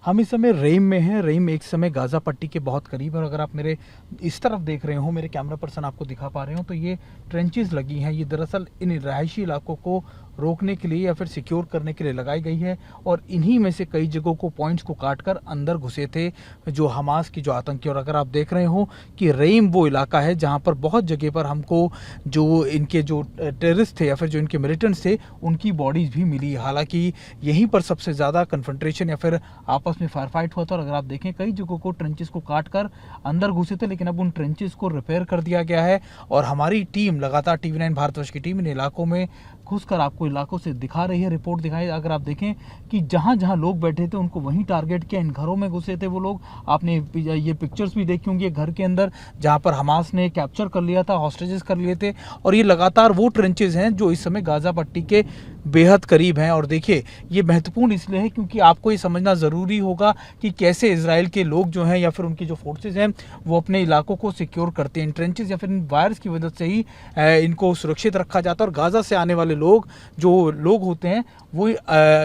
हम इस समय रेम में हैं। रेम एक समय गाज़ा पट्टी के बहुत करीब है और अगर आप मेरे इस तरफ देख रहे हो, मेरे कैमरा पर्सन आपको दिखा पा रहे हो, तो ये ट्रेंचेस लगी हैं। ये दरअसल इन रहायशी इलाकों को रोकने के लिए या फिर सिक्योर करने के लिए लगाई गई है और इन्हीं में से कई जगहों को पॉइंट्स को काटकर अंदर घुसे थे जो हमास की जो आतंकी। और अगर आप देख रहे हो कि रेम वो इलाका है जहाँ पर बहुत जगह पर हमको जो इनके जो टेररिस्ट थे या फिर जो इनके मिलिटेंट्स थे उनकी बॉडीज़ भी मिली। हालांकि यहीं पर सबसे ज़्यादा कन्फ्रंट्रेशन या फिर आपस में फायर फाइट हुआ था और अगर आप देखें कई जगहों को ट्रेंचेस को काट कर अंदर घुसे थे, लेकिन अब उन ट्रेंचेस को रिपेयर कर दिया गया है और हमारी टीम लगातार TV9 भारतवर्ष की टीम इन इलाकों में घुसकर आपको इलाकों से दिखा रही है, रिपोर्ट दिखाई। अगर आप देखें कि जहाँ जहाँ लोग बैठे थे उनको वहीं टारगेट किया, इन घरों में घुसे थे वो लोग। आपने ये पिक्चर्स भी देखी होंगी घर के अंदर जहाँ पर हमास ने कैप्चर कर लिया था, हॉस्टेजेस कर लिए थे। और ये लगातार वो ट्रेंचेस हैं जो इस समय गाज़ा पट्टी के बेहद करीब हैं। और देखिए ये महत्वपूर्ण इसलिए है क्योंकि आपको ये समझना ज़रूरी होगा कि कैसे इजराइल के लोग जो हैं या फिर उनकी जो फोर्सेज हैं वो अपने इलाकों को सिक्योर करते हैं। इन ट्रेंचेस या फिर इन वायर्स की वजह से ही इनको सुरक्षित रखा जाता है और गाज़ा से आने वाले लोग जो लोग होते हैं वो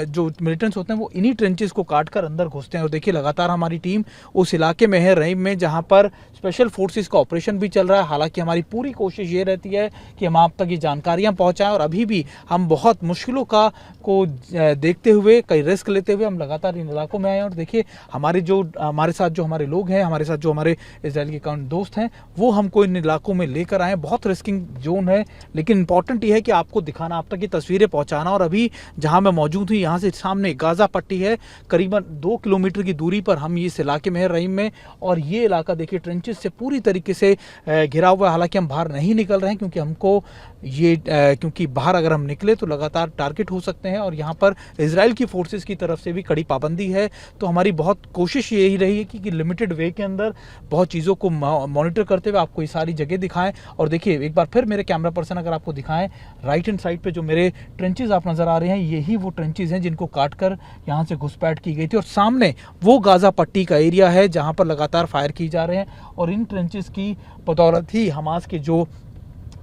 जो मिलिटेंट्स होते हैं वो इन्हीं ट्रेंचेस को काट कर अंदर घुसते हैं। और देखिए लगातार हमारी टीम उस इलाके में है, रेम में, जहाँ पर स्पेशल फोर्सेस का ऑपरेशन भी चल रहा है। हालांकि हमारी पूरी कोशिश ये रहती है कि हम आप तक ये जानकारियाँ पहुँचाएँ और अभी भी हम बहुत मुश्किलों को देखते हुए, कई रिस्क लेते हुए हम लगातार इन इलाकों में आए। और देखिए हमारे साथ जो हमारे लोग हैं, हमारे साथ जो हमारे इजराइल के दोस्त हैं, वो हमको इन इलाकों में लेकर आए। बहुत रिस्किंग जोन है, लेकिन इंपॉर्टेंट ये है कि आपको दिखाना, आप तक ये तस्वीरें पहुंचाना। और अभी जहां मैं मौजूद हूँ यहाँ से सामने गाज़ा पट्टी है, करीबन 2 किलोमीटर की दूरी पर हम इस इलाके में है, रहीम में। और ये इलाका देखिए ट्रेंचेस से पूरी तरीके से घिरा हुआ है। हालांकि हम बाहर नहीं निकल रहे हैं क्योंकि हमको क्योंकि बाहर अगर हम निकले तो लगातार टारगेट हो सकते हैं और यहाँ पर इजराइल की फोर्सेस की तरफ से भी कड़ी पाबंदी है। तो हमारी बहुत कोशिश यही रही है कि लिमिटेड वे के अंदर बहुत चीज़ों को मॉनिटर करते हुए आपको ये सारी जगह दिखाएं। और देखिए एक बार फिर मेरे कैमरा पर्सन अगर आपको दिखाएं, राइट हैंड साइड पे जो मेरे ट्रेंचेस आप नज़र आ रहे हैं, यही वो ट्रेंचेस हैं जिनको काट कर यहाँ से घुसपैठ की गई थी। और सामने वो गाज़ा पट्टी का एरिया है जहाँ पर लगातार फायर की जा रहे हैं और इन ट्रेंचेस की बदौलत ही हमास के जो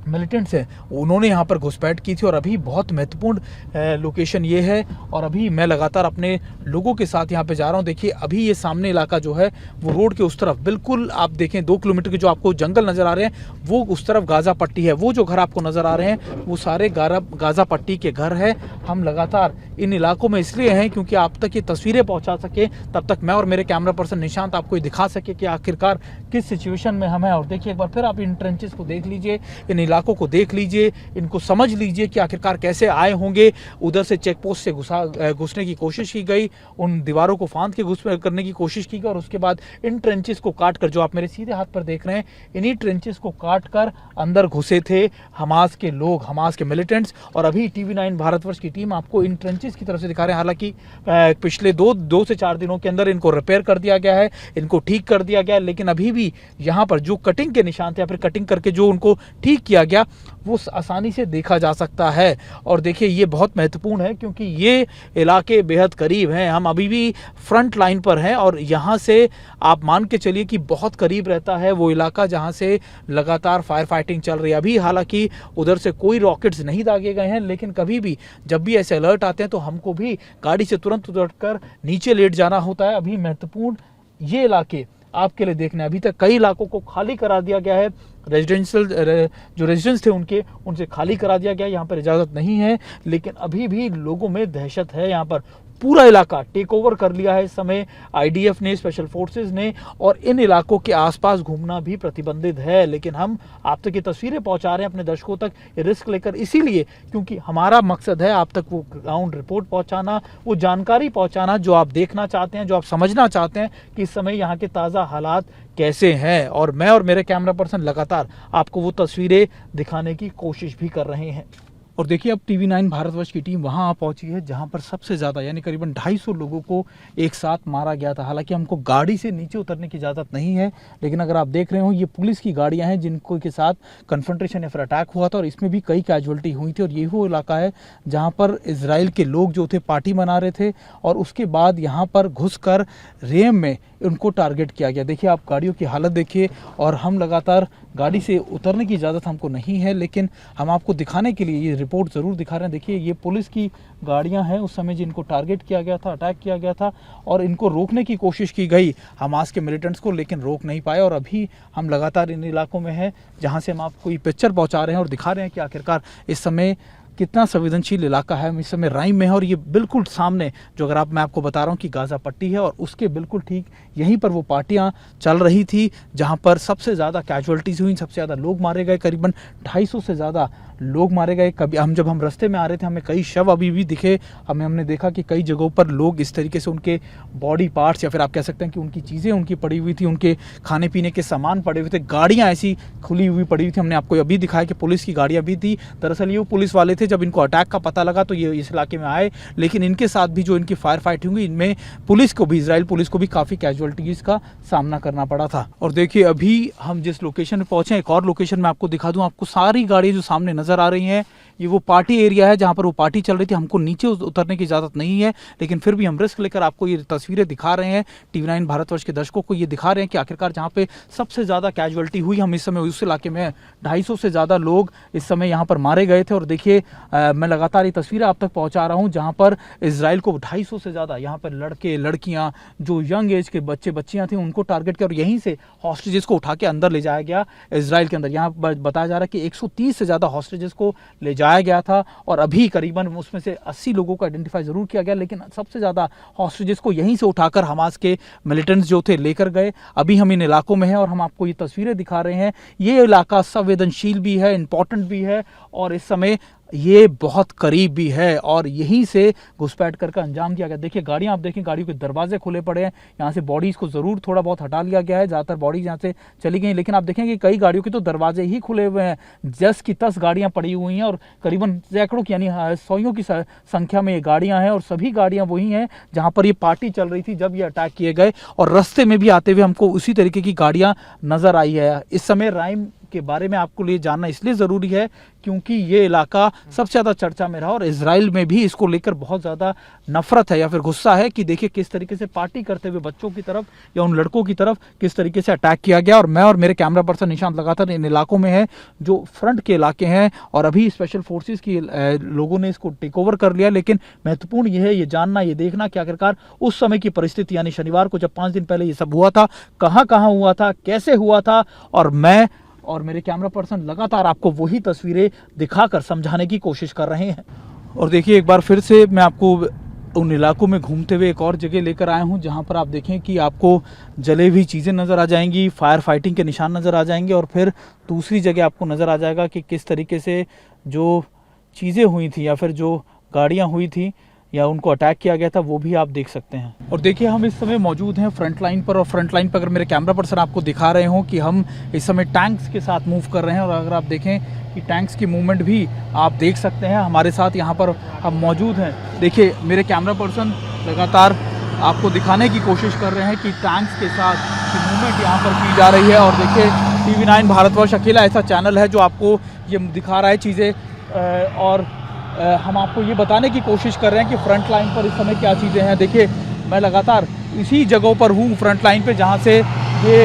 मिलिटेंट्स हैं उन्होंने यहाँ पर घुसपैठ की थी। और अभी बहुत महत्वपूर्ण लोकेशन ये है और अभी मैं लगातार अपने लोगों के साथ यहाँ पे जा रहा हूँ। देखिए अभी ये सामने इलाका जो है वो रोड के उस तरफ, बिल्कुल आप देखें 2 किलोमीटर के जो आपको जंगल नज़र आ रहे हैं वो उस तरफ गाज़ा पट्टी है। वो जो घर आपको नज़र आ रहे हैं वो सारे गाज़ा पट्टी के घर है। हम लगातार इन इलाकों में इसलिए हैं क्योंकि आप तक ये तस्वीरें पहुँचा सके, तब तक मैं और मेरे कैमरा पर्सन निशांत आपको ये दिखा सके कि आखिरकार किस सिचुएशन में हम हैं। और देखिए एक बार फिर आप इन ट्रेंचेस को देख लीजिए, इन इलाकों को देख लीजिए, इनको समझ लीजिए कि आखिरकार कैसे आए होंगे। उधर से चेक पोस्ट से घुसने की कोशिश की गई, उन दीवारों को फांद के घुस करने की कोशिश की गई और उसके बाद इन ट्रेंचेस को काट कर, जो आप मेरे सीधे हाथ पर देख रहे हैं, इन्हीं ट्रेंचेस को काट कर अंदर घुसे थे हमास के लोग, हमास के मिलिटेंट्स। और अभी TV9 भारतवर्ष की टीम आपको इन ट्रेंचेस की तरफ से दिखा रहे हैं। हालांकि पिछले दो से 4 दिनों के अंदर इनको रिपेयर कर दिया गया है, इनको ठीक कर दिया गया है, लेकिन अभी भी यहाँ पर जो कटिंग के निशान थे या फिर कटिंग करके जो उनको ठीक किया गया वो आसानी से देखा जा सकता है। और देखिए ये बहुत महत्वपूर्ण है क्योंकि ये इलाके बेहद करीब हैं, हम अभी भी फ्रंट लाइन पर हैं और यहाँ से आप मान के चलिए कि बहुत करीब रहता है वो इलाका जहाँ से लगातार फायर फाइटिंग चल रही है। अभी हालांकि उधर से कोई रॉकेट्स नहीं दागे गए हैं, लेकिन कभी भी जब भी ऐसे अलर्ट आते हैं तो हमको भी गाड़ी से तुरंत उतरकर नीचे लेट जाना होता है। अभी महत्वपूर्ण ये इलाके आपके लिए देखने, अभी तक कई इलाकों को खाली करा दिया गया है, रेजिडेंशियल जो रेजिडेंट्स थे उनसे खाली करा दिया गया, यहाँ पर इजाज़त नहीं है, लेकिन अभी भी लोगों में दहशत है। यहाँ पर पूरा इलाका टेक ओवर कर लिया है इस समय IDF ने, स्पेशल फोर्सेस ने, और इन इलाकों के आसपास घूमना भी प्रतिबंधित है। लेकिन हम आप तक ये तस्वीरें पहुंचा रहे हैं अपने दर्शकों तक रिस्क लेकर, इसीलिए क्योंकि हमारा मकसद है आप तक वो ग्राउंड रिपोर्ट पहुंचाना, वो जानकारी पहुंचाना जो आप देखना चाहते हैं, जो आप समझना चाहते हैं कि इस समय यहाँ के ताज़ा हालात कैसे हैं। और मैं और मेरे कैमरा पर्सन लगातार आपको वो तस्वीरें दिखाने की कोशिश भी कर रहे हैं। और देखिए अब TV9 भारतवर्ष की टीम वहाँ पहुँची है जहाँ पर सबसे ज़्यादा यानी करीबन 250 लोगों को एक साथ मारा गया था। हालांकि हमको गाड़ी से नीचे उतरने की इजाज़त नहीं है, लेकिन अगर आप देख रहे हो ये पुलिस की गाड़ियाँ हैं जिनको के साथ कन्फ्रंटेशन या फिर अटैक हुआ था और इसमें भी कई कैजुअल्टी हुई थी। और ये वो इलाका है जहाँ पर इजराइल के लोग जो थे पार्टी मना रहे थे और उसके बाद यहाँ पर घुस कर रेम में उनको टारगेट किया गया। देखिए आप गाड़ियों की हालत देखिए, और हम लगातार गाड़ी से उतरने की इजाज़त हमको नहीं है, लेकिन हम आपको दिखाने के लिए ये रिपोर्ट ज़रूर दिखा रहे हैं। देखिए ये पुलिस की गाड़ियां हैं उस समय जिनको टारगेट किया गया था, अटैक किया गया था, और इनको रोकने की कोशिश की गई हमास के मिलिटेंट्स को, लेकिन रोक नहीं पाए। और अभी हम लगातार इन इलाकों में हैं जहां से हम आपको ये पिक्चर पहुंचा रहे हैं और दिखा रहे हैं कि आखिरकार इस समय कितना संवेदनशील इलाका है। हम इस समय राइम में है, और ये बिल्कुल सामने जो अगर मैं आपको बता रहा हूँ कि गाज़ा पट्टी है, और उसके बिल्कुल ठीक यहीं पर वो पार्टियां चल रही थी जहां पर सबसे ज़्यादा कैजुअलिटीज़ हुई, सबसे ज़्यादा लोग मारे गए, करीबन 250 से ज़्यादा लोग मारे गए। कभी जब हम रास्ते में आ रहे थे हमें कई शव अभी भी दिखे। हमने देखा कि कई जगहों पर लोग इस तरीके से उनके बॉडी पार्ट्स, या फिर आप कह सकते हैं कि उनकी चीज़ें उनकी पड़ी हुई थी, उनके खाने पीने के सामान पड़े हुए थे, गाड़ियाँ ऐसी खुली हुई पड़ी हुई थी। हमने आपको अभी दिखाया कि पुलिस की गाड़ियाँ भी थी। दरअसल ये वो पुलिस वाले थे, जब इनको अटैक का पता लगा तो ये इस इलाके में आए, लेकिन इनके साथ भी जो इनकी फायर फाइटिंग हुई, इनमें पुलिस को भी, इजराइल पुलिस को भी काफ़ी कैजुअलिटीज़ का सामना करना पड़ा था। और देखिए अभी हम जिस लोकेशन पर पहुँचे, एक और लोकेशन मैं आपको दिखा दूँ। आपको सारी गाड़ियाँ जो सामने नज़र आ रही हैं, ये वो पार्टी एरिया है जहाँ पर वो पार्टी चल रही थी। हमको नीचे उतरने की इजाज़त नहीं है, लेकिन फिर भी हम रिस्क लेकर आपको ये तस्वीरें दिखा रहे हैं। TV9 भारतवर्ष के दर्शकों को ये दिखा रहे हैं कि आखिरकार जहाँ पे सबसे ज़्यादा कैजुअलिटी हुई, हम इस समय उस इलाके में 250 से ज़्यादा लोग इस समय यहाँ पर मारे गए थे। और देखिए मैं लगातार ये तस्वीरें आप तक पहुँचा रहा हूँ जहाँ पर इसराइल को 250 से ज़्यादा यहाँ पर लड़के लड़कियाँ, जो यंग एज के बच्चे बच्चियाँ थी, उनको टारगेट किया और यहीं से हॉस्टेजेस को उठा के अंदर ले जाया गया इसराइल के अंदर। यहाँ बताया जा रहा है कि 130 से ज़्यादा हॉस्टेजेस को ले जाया गया था, और अभी करीबन उसमें से 80 लोगों को आइडेंटिफाई जरूर किया गया, लेकिन सबसे ज़्यादा हॉस्टेजेस को यहीं से उठाकर हमास के मिलिटेंट्स जो थे लेकर गए। अभी हम इन इलाकों में हैं और हम आपको ये तस्वीरें दिखा रहे हैं। ये इलाका संवेदनशील भी है, इंपॉर्टेंट भी है, और इस समय ये बहुत करीब भी है, और यहीं से घुसपैठ कर अंजाम दिया गया। देखिए गाड़ियाँ आप देखें, गाड़ियों के दरवाजे खुले पड़े हैं। यहाँ से बॉडीज़ को ज़रूर थोड़ा बहुत हटा लिया गया है, ज़्यादातर बॉडीज़ यहाँ से चली गई, लेकिन आप देखें कि कई गाड़ियों के तो दरवाजे ही खुले हुए हैं। 10 की 10 गाड़ियाँ पड़ी हुई हैं, और करीबन सैकड़ों की यानी सौयों की संख्या में ये गाड़ियाँ हैं, और सभी गाड़ियाँ वही हैं जहाँ पर ये पार्टी चल रही थी जब ये अटैक किए गए। और रास्ते में भी आते हुए हमको उसी तरीके की गाड़ियाँ नज़र आई है। इस समय राइम के बारे में आपको लिए जानना इसलिए ज़रूरी है क्योंकि ये इलाका सबसे ज़्यादा चर्चा में रहा, और इजराइल में भी इसको लेकर बहुत ज़्यादा नफरत है या फिर गुस्सा है कि देखिए किस तरीके से पार्टी करते हुए बच्चों की तरफ या उन लड़कों की तरफ किस तरीके से अटैक किया गया। और मैं और मेरे कैमरा पर्सन निशांत लगातार इन इलाकों में है जो फ्रंट के इलाके हैं, और अभी स्पेशल फोर्सेस की लोगों ने इसको टेक ओवर कर लिया। लेकिन महत्वपूर्ण ये है ये जानना, ये देखना कि आखिरकार उस समय की परिस्थिति, यानी शनिवार को जब 5 दिन पहले ये सब हुआ था, कहाँ कहाँ हुआ था, कैसे हुआ था, और मैं और मेरे कैमरा पर्सन लगातार आपको वही तस्वीरें दिखाकर समझाने की कोशिश कर रहे हैं। और देखिए एक बार फिर से मैं आपको उन इलाकों में घूमते हुए एक और जगह लेकर आया हूं जहां पर आप देखें कि आपको जले हुई चीज़ें नज़र आ जाएंगी, फायर फाइटिंग के निशान नज़र आ जाएंगे, और फिर दूसरी जगह आपको नज़र आ जाएगा कि किस तरीके से जो चीज़ें हुई थी या फिर जो गाड़ियाँ हुई थी या उनको अटैक किया गया था, वो भी आप देख सकते हैं। और देखिए हम इस समय मौजूद हैं फ्रंट लाइन पर, और फ्रंट लाइन पर अगर मेरे कैमरा पर्सन आपको दिखा रहे हो कि हम इस समय टैंक्स के साथ मूव कर रहे हैं, और अगर आप देखें कि टैंक्स की मूवमेंट भी आप देख सकते हैं हमारे साथ यहाँ पर हम मौजूद हैं। देखिए मेरे कैमरा पर्सन लगातार आपको दिखाने की कोशिश कर रहे हैं कि टैंक्स के साथ की मूवमेंट यहाँ पर की जा रही है। और देखिए TV9 भारतवर्ष अकेला ऐसा चैनल है जो आपको ये दिखा रहा है चीज़ें, और हम आपको ये बताने की कोशिश कर रहे हैं कि फ्रंट लाइन पर इस समय क्या चीज़ें हैं। देखिए मैं लगातार इसी जगहों पर हूँ फ्रंट लाइन पे जहाँ से ये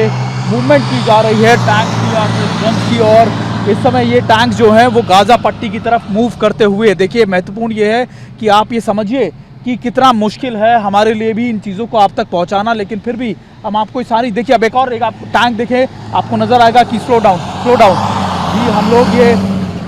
मूवमेंट की जा रही है टैंक की और गन्स की, और इस समय ये टैंक जो हैं वो गाज़ा पट्टी की तरफ मूव करते हुए। देखिए महत्वपूर्ण ये है कि आप ये समझिए कि कितना मुश्किल है हमारे लिए भी इन चीज़ों को आप तक पहुँचाना, लेकिन फिर भी हम आपको सारी, देखिए अब एक और एक आप टैंक देखें, आपको नज़र आएगा कि स्लो डाउन जी, हम लोग ये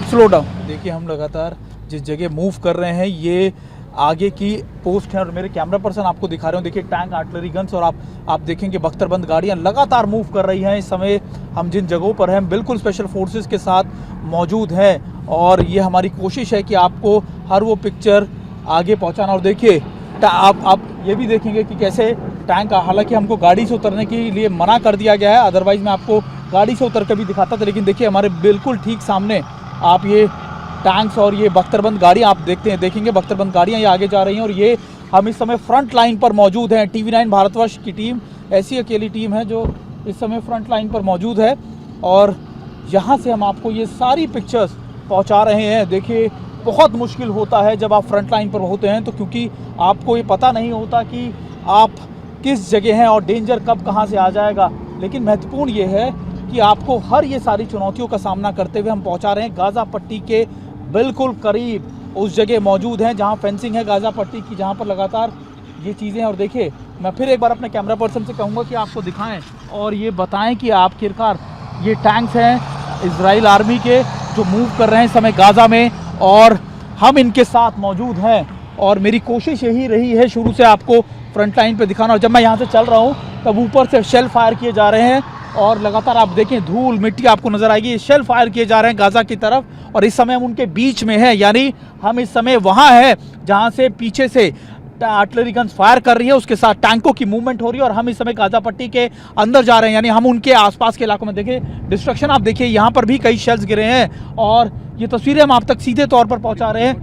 स्लो डाउन। देखिए हम लगातार जिस जगह मूव कर रहे हैं ये आगे की पोस्ट है, और मेरे कैमरा पर्सन आपको दिखा रहे हो। देखिए टैंक, आर्टिलरी गन्स, और आप देखेंगे बख्तरबंद गाड़ियां लगातार मूव कर रही हैं। इस समय हम जिन जगहों पर हैं बिल्कुल स्पेशल फोर्सेस के साथ मौजूद हैं, और ये हमारी कोशिश है कि आपको हर वो पिक्चर आगे पहुंचाना। और देखिए आप ये भी देखेंगे कि कैसे टैंक, हालांकि हमको गाड़ी से उतरने के लिए मना कर दिया गया है, अदरवाइज़ मैं आपको गाड़ी से उतर कर भी दिखाता था, लेकिन देखिए हमारे बिल्कुल ठीक सामने आप ये टैंक्स और ये बख्तरबंद गाड़ियाँ आप देखेंगे बख्तरबंद गाड़ियाँ ये आगे जा रही हैं, और ये हम इस समय फ्रंट लाइन पर मौजूद हैं। TV9 भारतवर्ष की टीम ऐसी अकेली टीम है जो इस समय फ्रंट लाइन पर मौजूद है, और यहाँ से हम आपको ये सारी पिक्चर्स पहुँचा रहे हैं। देखिए बहुत मुश्किल होता है जब आप फ्रंट लाइन पर होते हैं, तो क्योंकि आपको ये पता नहीं होता कि आप किस जगह हैं और डेंजर कब कहां से आ जाएगा। लेकिन महत्वपूर्ण ये है कि आपको हर ये सारी चुनौतियों का सामना करते हुए हम पहुंचा रहे हैं गाज़ा पट्टी के बिल्कुल करीब, उस जगह मौजूद हैं जहां फेंसिंग है गाज़ा पट्टी की, जहां पर लगातार ये चीज़ें हैं। और देखिए, मैं फिर एक बार अपने कैमरा पर्सन से कहूँगा कि आपको दिखाएं और ये बताएं कि आखिरकार ये टैंक्स हैं इजराइल आर्मी के जो मूव कर रहे हैं इस समय गाज़ा में, और हम इनके साथ मौजूद हैं। और मेरी कोशिश यही रही है शुरू से आपको फ्रंट लाइन पे दिखाना। और जब मैं यहाँ से चल रहा हूँ तब ऊपर से शेल फायर किए जा रहे हैं और लगातार आप देखें धूल मिट्टी आपको नज़र आएगी, ये शेल फायर किए जा रहे हैं गाज़ा की तरफ। और इस समय हम उनके बीच में हैं, यानी हम इस समय वहाँ हैं जहाँ से पीछे से आर्टिलरी गन्स फायर कर रही है, उसके साथ टैंकों की मूवमेंट हो रही है। और हम इस समय गाज़ा पट्टी के अंदर जा रहे हैं, यानी हम उनके आसपास के इलाकों में। देखिए डिस्ट्रक्शन आप देखिए, यहाँ पर भी कई शेल्स गिरे हैं और ये तस्वीरें हम आप तक सीधे तौर पर पहुँचा रहे हैं।